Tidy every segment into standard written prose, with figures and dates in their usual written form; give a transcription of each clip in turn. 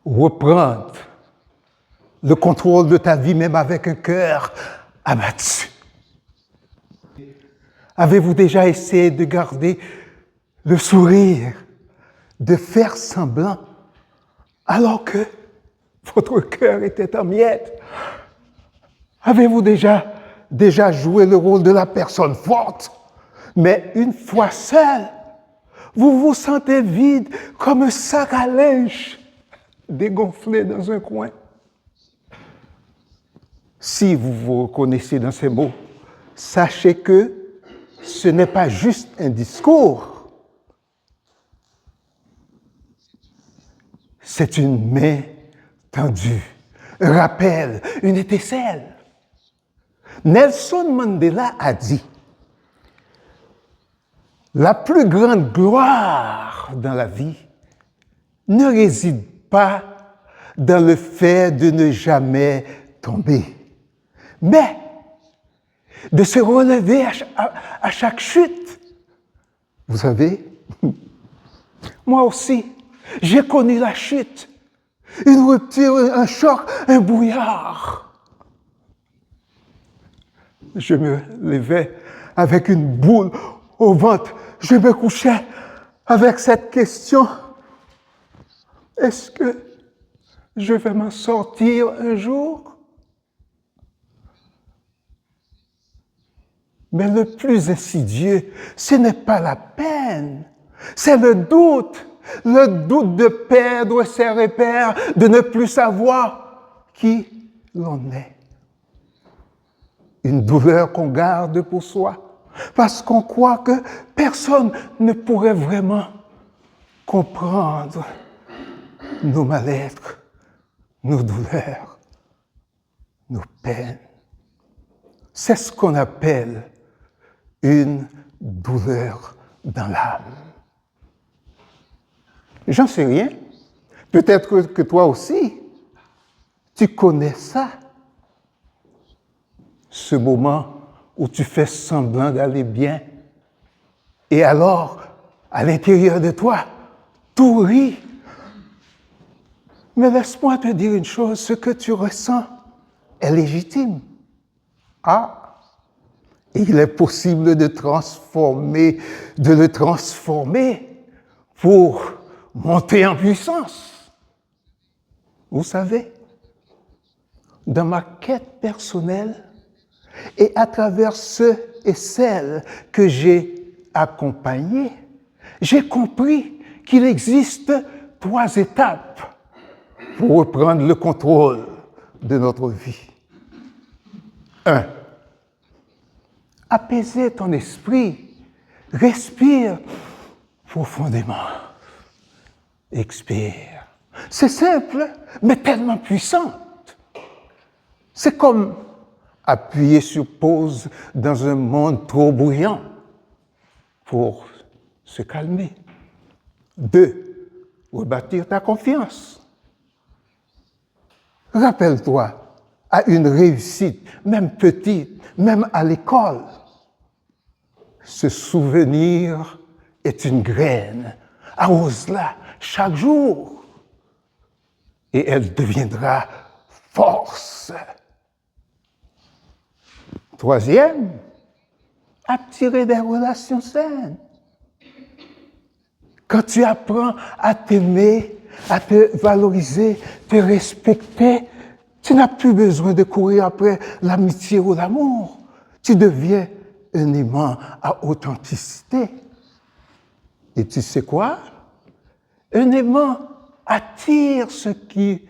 reprendre le contrôle de ta vie, même avec un cœur abattu? Avez-vous déjà essayé de garder le sourire, de faire semblant, alors que votre cœur était en miettes? Avez-vous déjà joué le rôle de la personne forte, mais une fois seul, vous vous sentez vide comme un sac à linge dégonflé dans un coin? Si vous vous reconnaissez dans ces mots, sachez que ce n'est pas juste un discours, c'est une main tendue, un rappel, une étincelle. Nelson Mandela a dit: la plus grande gloire dans la vie ne réside pas dans le fait de ne jamais tomber, mais de se relever à chaque chute. Vous savez, moi aussi, j'ai connu la chute, une rupture, un choc, un brouillard. Je me levais avec une boule au ventre. Je me couchais avec cette question: est-ce que je vais m'en sortir un jour? Mais le plus insidieux, ce n'est pas la peine, c'est le doute de perdre ses repères, de ne plus savoir qui l'on est. Une douleur qu'on garde pour soi, parce qu'on croit que personne ne pourrait vraiment comprendre nos mal-être, nos douleurs, nos peines. C'est ce qu'on appelle une douleur dans l'âme. J'en sais rien. Peut-être que toi aussi, tu connais ça. Ce moment où tu fais semblant d'aller bien, et alors, à l'intérieur de toi, tout rit. Mais laisse-moi te dire une chose, ce que tu ressens est légitime. Ah, il est possible de le transformer pour monter en puissance. Vous savez, dans ma quête personnelle, et à travers ceux et celles que j'ai accompagnés, j'ai compris qu'il existe 3 étapes pour reprendre le contrôle de notre vie. 1. Apaiser ton esprit. Respire profondément. Expire. C'est simple, mais tellement puissant. C'est comme appuyer sur pause dans un monde trop bruyant pour se calmer. 2. Rebâtir ta confiance. Rappelle-toi, à une réussite, même petite, même à l'école, ce souvenir est une graine. Arrose-la chaque jour et elle deviendra force. 3e, attirer des relations saines. Quand tu apprends à t'aimer, à te valoriser, te respecter, tu n'as plus besoin de courir après l'amitié ou l'amour. Tu deviens un aimant à authenticité. Et tu sais quoi? Un aimant attire ce qui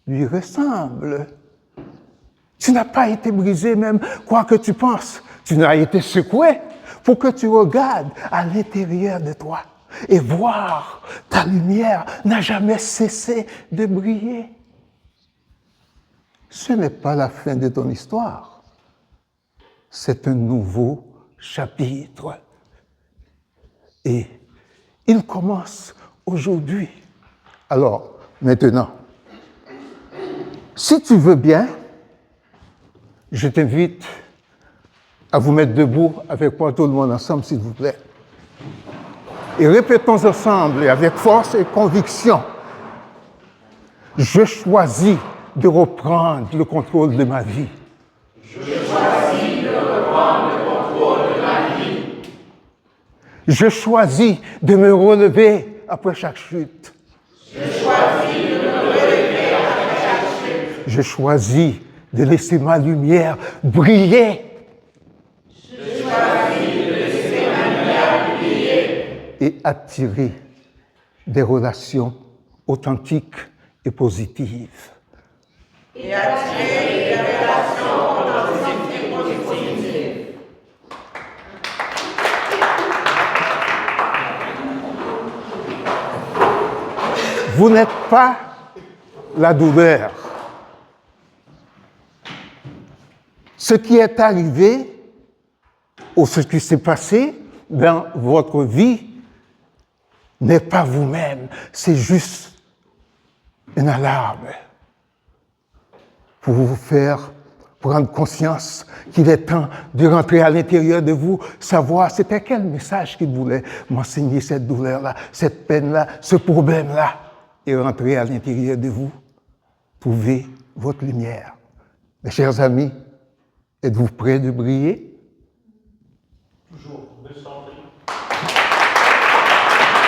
lui ressemble. Tu n'as pas été brisé, même quoi que tu penses. Tu n'as été secoué pour que tu regardes à l'intérieur de toi et voir ta lumière n'a jamais cessé de briller. Ce n'est pas la fin de ton histoire. C'est un nouveau chapitre. Et il commence aujourd'hui. Alors, maintenant, si tu veux bien, je t'invite à vous mettre debout avec moi, tout le monde ensemble, s'il vous plaît. Et répétons ensemble, et avec force et conviction. Je choisis de reprendre le contrôle de ma vie. Je choisis de me relever après chaque chute. Je choisis de laisser ma lumière briller. Et attirer des relations authentiques et positives. Vous n'êtes pas la douleur. Ce qui est arrivé ou ce qui s'est passé dans votre vie n'est pas vous-même, c'est juste une alarme pour vous faire prendre conscience qu'il est temps de rentrer à l'intérieur de vous, savoir c'était quel message qu'il voulait m'enseigner, cette douleur-là, cette peine-là, ce problème-là, et rentrer à l'intérieur de vous, trouver votre lumière. Mes chers amis, êtes-vous prêts de briller?